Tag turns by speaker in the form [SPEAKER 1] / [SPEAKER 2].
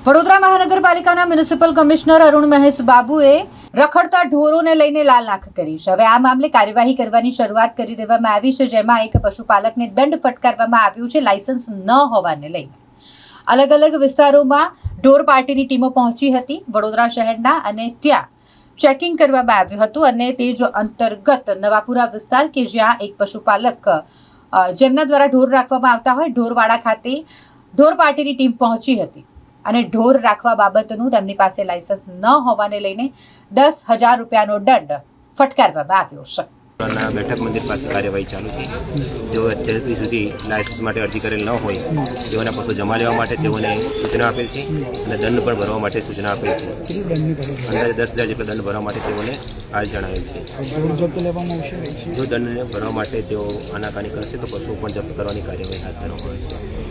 [SPEAKER 1] વડોદરા મહાનગરપાલિકાના municipal commissioner Arun Mahesh બાબુએ રખડતા ઢોરોને લઈને લાલ આંખ કરી છે। હવે આ મામલે કાર્યવાહી કરવાની શરૂઆત કરી દેવામાં આવી છે, જેમાં એક પશુપાલકને દંડ ફટકારવામાં આવ્યો છે લાયસન્સ ન હોવાને લઈને। અલગ અલગ વિસ્તારોમાં ઢોર પાર્ટીની ટીમો પહોંચી હતી વડોદરા શહેરના, અને ત્યાં ચેકિંગ કરવામાં આવ્યું હતું। અને તે જ અંતર્ગત નવાપુરા વિસ્તાર કે જ્યાં એક પશુપાલક જેમના દ્વારા ઢોર રાખવામાં આવતા હોય ઢોરવાડા ખાતે ઢોર પાર્ટીની ટીમ પહોંચી હતી અને ઢોર રાખવા બાબતનું તેમની પાસે લાયસન્સ ન હોવાને લઈને 10,000 રૂપિયાનો દંડ ફટકારવામાં આવ્યો છે।
[SPEAKER 2] બેઠક મંદિર પાસે કાર્યવાહી ચાલુ છે। તેઓ અત્યાર સુધી લાયસન્સ માટે અરજી કરેલ ન હોય તેઓના પશુ જમા લેવા માટે તેઓને સૂચના આપેલ છે અને દંડ પણ ભરવા માટે સૂચના આપેલ છે। અંદાજે 10,000 જેટલો દંડ ભરવા માટે તેઓને હાલ જણાવેલ છે। જો દંડને ભરવા માટે તેઓ આનાકાની કરશે તો પશુ પણ જપ્ત કરવાની કાર્યવાહી હાથ ધરવામાં આવશે।